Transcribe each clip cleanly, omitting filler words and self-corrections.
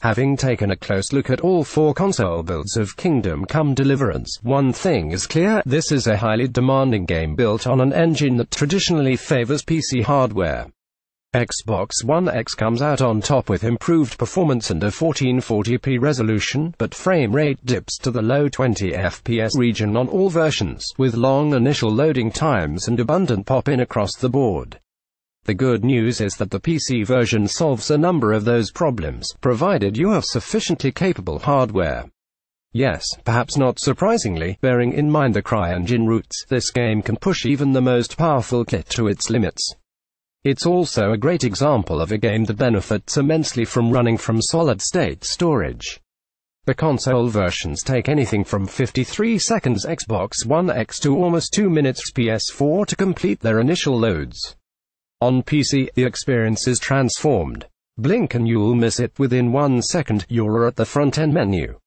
Having taken a close look at all 4 console builds of Kingdom Come Deliverance, one thing is clear: this is a highly demanding game built on an engine that traditionally favors PC hardware. Xbox One X comes out on top with improved performance and a 1440p resolution, but frame rate dips to the low 20 FPS region on all versions, with long initial loading times and abundant pop-in across the board. The good news is that the PC version solves a number of those problems, provided you have sufficiently capable hardware. Yes, perhaps not surprisingly, bearing in mind the CryEngine roots, this game can push even the most powerful kit to its limits. It's also a great example of a game that benefits immensely from running from solid-state storage. The console versions take anything from 53 seconds Xbox One X to almost 2 minutes PS4 to complete their initial loads. On PC, the experience is transformed. Blink and you'll miss it. Within 1 second, you're at the front-end menu.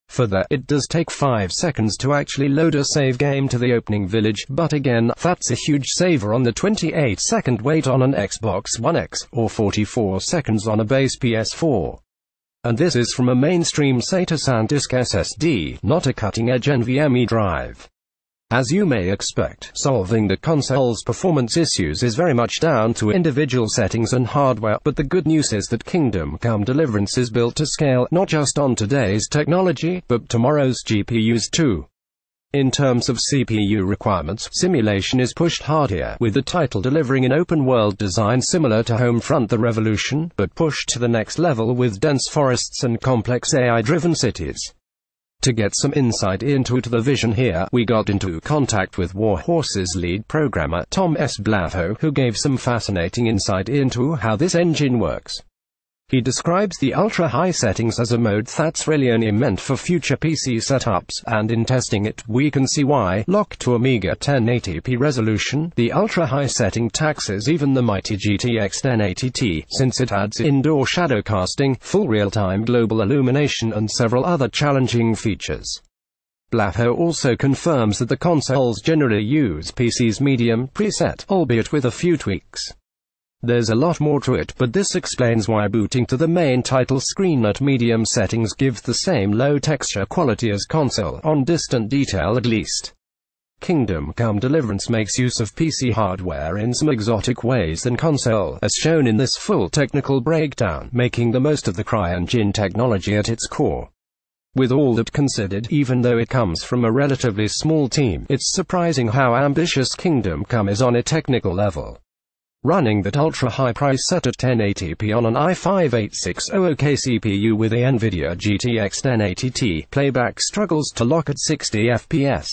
Further, it does take 5 seconds to actually load a save game to the opening village, but again, that's a huge saver on the 28-second wait on an Xbox One X, or 44 seconds on a base PS4. And this is from a mainstream SATA SanDisk SSD, not a cutting-edge NVMe drive. As you may expect, solving the console's performance issues is very much down to individual settings and hardware, but the good news is that Kingdom Come Deliverance is built to scale, not just on today's technology, but tomorrow's GPUs too. In terms of CPU requirements, simulation is pushed hard here, with the title delivering an open-world design similar to Homefront: The Revolution, but pushed to the next level with dense forests and complex AI-driven cities. To get some insight into the vision here, we got into contact with Warhorse's lead programmer, Tom S. Blavo, who gave some fascinating insight into how this engine works. He describes the ultra-high settings as a mode that's really only meant for future PC setups, and in testing it, we can see why, locked to a meager 1080p resolution, the ultra-high setting taxes even the mighty GTX 1080 Ti, since it adds indoor shadow casting, full real-time global illumination and several other challenging features. Blavo also confirms that the consoles generally use PC's medium preset, albeit with a few tweaks. There's a lot more to it, but this explains why booting to the main title screen at medium settings gives the same low texture quality as console, on distant detail at least. Kingdom Come Deliverance makes use of PC hardware in some exotic ways than console, as shown in this full technical breakdown, making the most of the CryEngine technology at its core. With all that considered, even though it comes from a relatively small team, it's surprising how ambitious Kingdom Come is on a technical level. Running that ultra-high price set at 1080p on an i5-8600K CPU with a NVIDIA GTX 1080 Ti, playback struggles to lock at 60 FPS.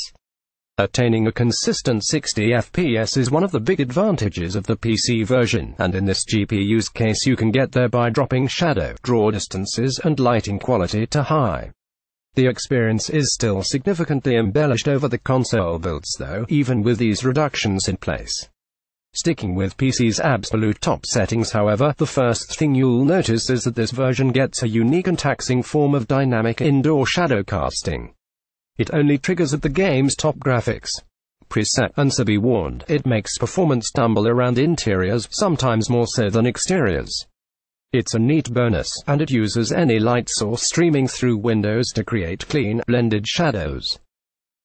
Attaining a consistent 60 FPS is one of the big advantages of the PC version, and in this GPU's case you can get there by dropping shadow, draw distances, and lighting quality to high. The experience is still significantly embellished over the console builds though, even with these reductions in place. Sticking with PC's absolute top settings however, the first thing you'll notice is that this version gets a unique and taxing form of dynamic indoor shadow casting. It only triggers at the game's top graphics preset, and so be warned, it makes performance tumble around interiors, sometimes more so than exteriors. It's a neat bonus, and it uses any light source streaming through windows to create clean, blended shadows.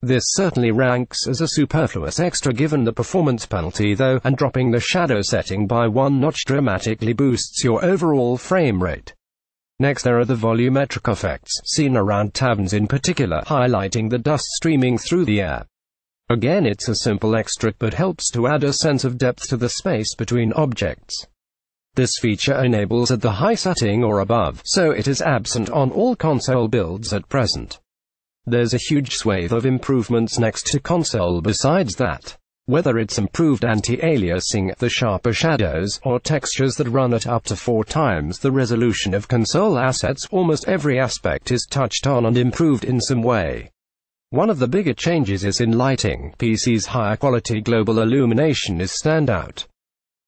This certainly ranks as a superfluous extra given the performance penalty though, and dropping the shadow setting by 1 notch dramatically boosts your overall frame rate. Next there are the volumetric effects, seen around taverns in particular, highlighting the dust streaming through the air. Again it's a simple extra, but helps to add a sense of depth to the space between objects. This feature enables at the high setting or above, so it is absent on all console builds at present. There's a huge swathe of improvements next to console besides that. Whether it's improved anti-aliasing, the sharper shadows, or textures that run at up to 4 times the resolution of console assets, almost every aspect is touched on and improved in some way. One of the bigger changes is in lighting. PC's higher quality global illumination is standout.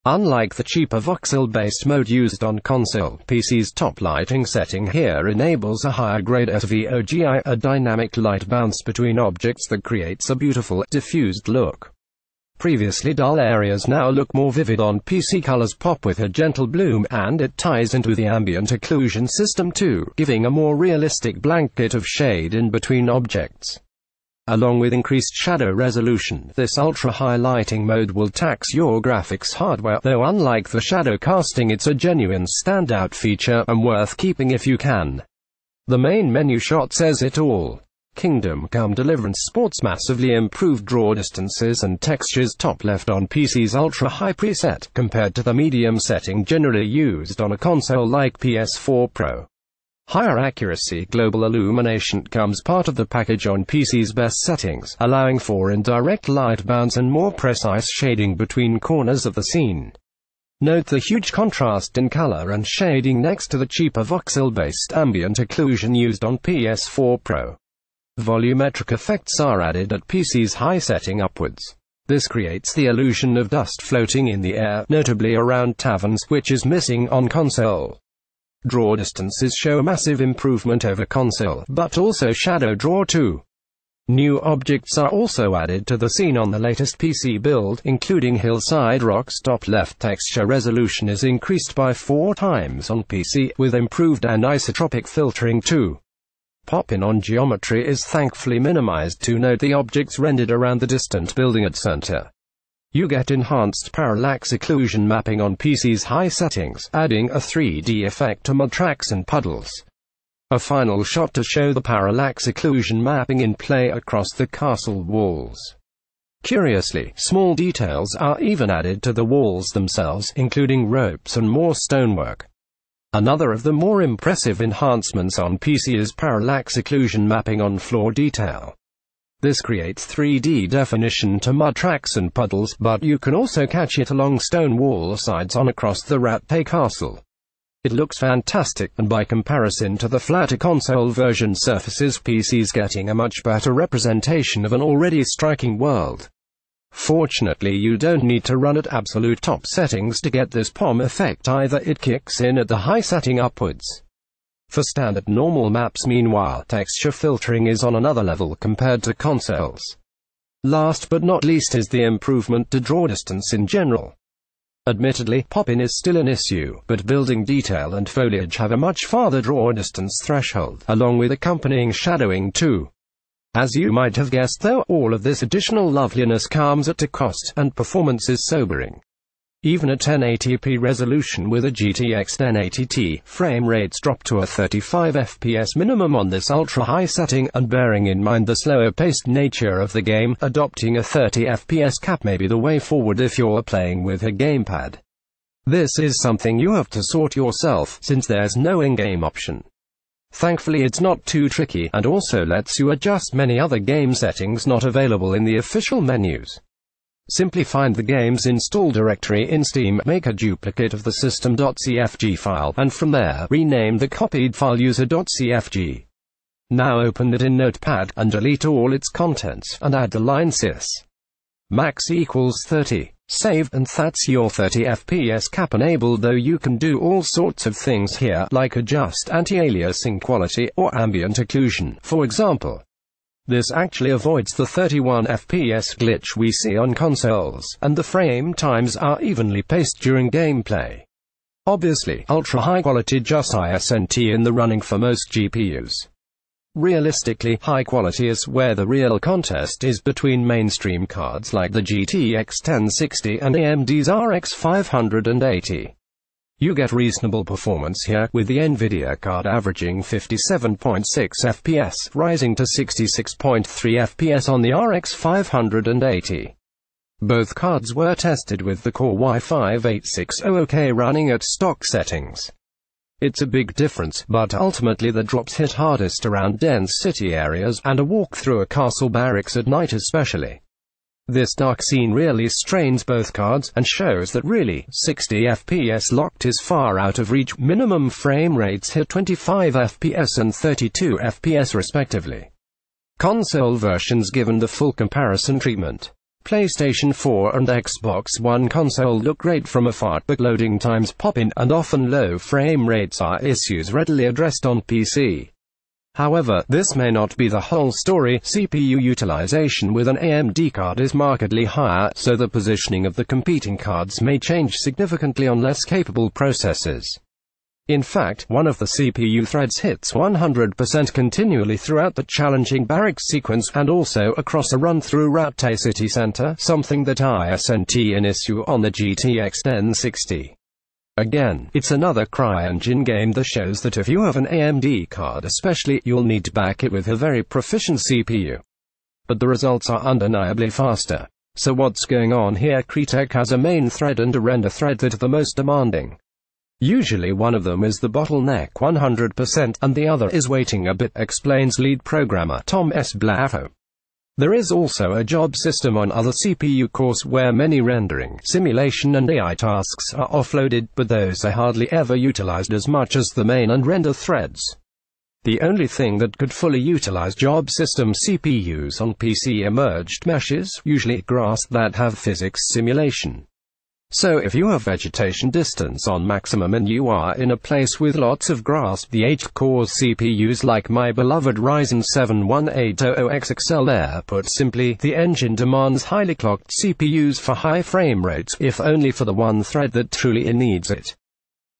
Unlike the cheaper voxel-based mode used on console, PC's top lighting setting here enables a higher grade SVOGI, a dynamic light bounce between objects that creates a beautiful, diffused look. Previously dull areas now look more vivid on PC. Colors pop with a gentle bloom, and it ties into the ambient occlusion system too, giving a more realistic blanket of shade in between objects. Along with increased shadow resolution, this ultra-high lighting mode will tax your graphics hardware, though unlike the shadow casting, it's a genuine standout feature, and worth keeping if you can. The main menu shot says it all. Kingdom Come Deliverance sports massively improved draw distances and textures. Top left on PC's ultra-high preset, compared to the medium setting generally used on a console like PS4 Pro. Higher accuracy global illumination comes part of the package on PC's best settings, allowing for indirect light bounds and more precise shading between corners of the scene. Note the huge contrast in color and shading next to the cheaper voxel-based ambient occlusion used on PS4 Pro. Volumetric effects are added at PC's high setting upwards. This creates the illusion of dust floating in the air, notably around taverns, which is missing on console. Draw distances show massive improvement over console, but also shadow draw too. New objects are also added to the scene on the latest PC build, including hillside rocks. Top left texture resolution is increased by 4 times on PC, with improved anisotropic filtering too. Pop-in on geometry is thankfully minimized to note the objects rendered around the distant building at center. You get enhanced parallax occlusion mapping on PC's high settings, adding a 3D effect to mud tracks and puddles. A final shot to show the parallax occlusion mapping in play across the castle walls. Curiously, small details are even added to the walls themselves, including ropes and more stonework. Another of the more impressive enhancements on PC is parallax occlusion mapping on floor detail. This creates 3D definition to mud tracks and puddles, but you can also catch it along stone wall sides on across the Rattay Castle. It looks fantastic, and by comparison to the flatter console version surfaces, PC's getting a much better representation of an already striking world. Fortunately, you don't need to run at absolute top settings to get this POM effect either. It kicks in at the high setting upwards. For standard normal maps, meanwhile, texture filtering is on another level compared to consoles. Last but not least is the improvement to draw distance in general. Admittedly, pop-in is still an issue, but building detail and foliage have a much farther draw distance threshold, along with accompanying shadowing too. As you might have guessed though, all of this additional loveliness comes at a cost, and performance is sobering. Even at 1080p resolution with a GTX 1080 Ti, frame rates drop to a 35 FPS minimum on this ultra-high setting, and bearing in mind the slower-paced nature of the game, adopting a 30 FPS cap may be the way forward if you're playing with a gamepad. This is something you have to sort yourself, since there's no in-game option. Thankfully it's not too tricky, and also lets you adjust many other game settings not available in the official menus. Simply find the game's install directory in Steam, make a duplicate of the system.cfg file, and from there, rename the copied file user.cfg. Now open it in Notepad, and delete all its contents, and add the line sys. Max equals 30. Save, and that's your 30 FPS cap enabled, though you can do all sorts of things here, like adjust anti-aliasing quality, or ambient occlusion, for example. This actually avoids the 31 FPS glitch we see on consoles, and the frame times are evenly paced during gameplay. Obviously, ultra-high quality just isn't in the running for most GPUs. Realistically, high quality is where the real contest is between mainstream cards like the GTX 1060 and AMD's RX 580. You get reasonable performance here, with the Nvidia card averaging 57.6 FPS, rising to 66.3 FPS on the RX 580. Both cards were tested with the Core i5-8600K running at stock settings. It's a big difference, but ultimately the drops hit hardest around dense city areas, and a walk through a castle barracks at night especially. This dark scene really strains both cards, and shows that really, 60 FPS locked is far out of reach. Minimum frame rates hit 25 FPS and 32 FPS respectively. Console versions given the full comparison treatment. PlayStation 4 and Xbox One console look great from afar, but loading times pop in, and often low frame rates are issues readily addressed on PC. However, this may not be the whole story. CPU utilization with an AMD card is markedly higher, so the positioning of the competing cards may change significantly on less capable processors. In fact, one of the CPU threads hits 100% continually throughout the challenging barracks sequence, and also across a run-through route to city center, something that isn't an issue on the GTX 1060. Again, it's another CryEngine game that shows that if you have an AMD card especially, you'll need to back it with a very proficient CPU. But the results are undeniably faster. So what's going on here? Crytek has a main thread and a render thread that are the most demanding. Usually one of them is the bottleneck 100%, and the other is waiting a bit, explains lead programmer Tom S. Blaffo. There is also a job system on other CPU cores where many rendering, simulation and AI tasks are offloaded, but those are hardly ever utilized as much as the main and render threads. The only thing that could fully utilize job system CPUs on PC are merged meshes, usually grass, that have physics simulation. So if you have vegetation distance on maximum and you are in a place with lots of grass, the 8-core CPUs like my beloved Ryzen 7 1800X XL there. Put simply, the engine demands highly clocked CPUs for high frame rates, if only for the one thread that truly needs it.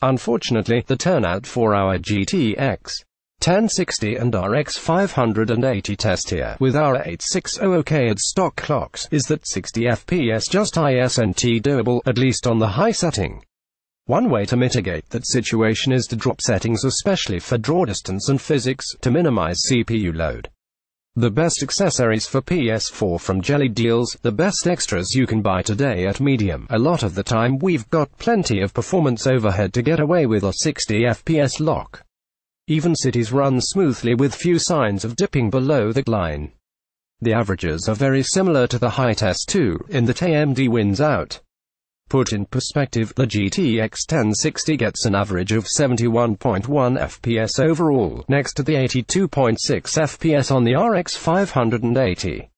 Unfortunately, the turnout for our GTX 1060 and RX 580 test here, with our 8600K at stock clocks, is that 60 FPS just isn't doable, at least on the high setting. One way to mitigate that situation is to drop settings, especially for draw distance and physics, to minimize CPU load. The best accessories for PS4 from Jelly Deals, the best extras you can buy today at medium. A lot of the time we've got plenty of performance overhead to get away with a 60 FPS lock. Even cities run smoothly with few signs of dipping below the line. The averages are very similar to the high test too, in that AMD wins out. Put in perspective, the GTX 1060 gets an average of 71.1 FPS overall, next to the 82.6 FPS on the RX 580.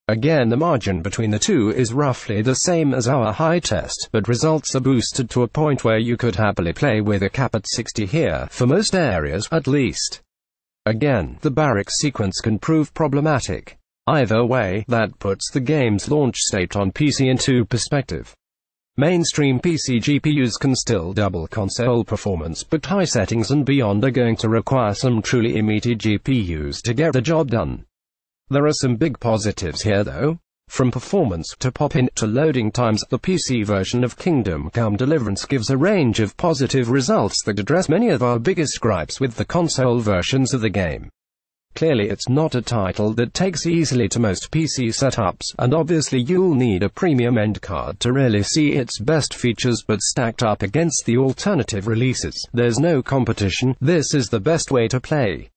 Again, the margin between the two is roughly the same as our high test, but results are boosted to a point where you could happily play with a cap at 60 here, for most areas at least. Again, the barracks sequence can prove problematic. Either way, that puts the game's launch state on PC into perspective. Mainstream PC GPUs can still double console performance, but high settings and beyond are going to require some truly meaty GPUs to get the job done. There are some big positives here though. From performance to pop-in to loading times, the PC version of Kingdom Come Deliverance gives a range of positive results that address many of our biggest gripes with the console versions of the game. Clearly it's not a title that takes easily to most PC setups, and obviously you'll need a premium end card to really see its best features, but stacked up against the alternative releases, there's no competition. This is the best way to play.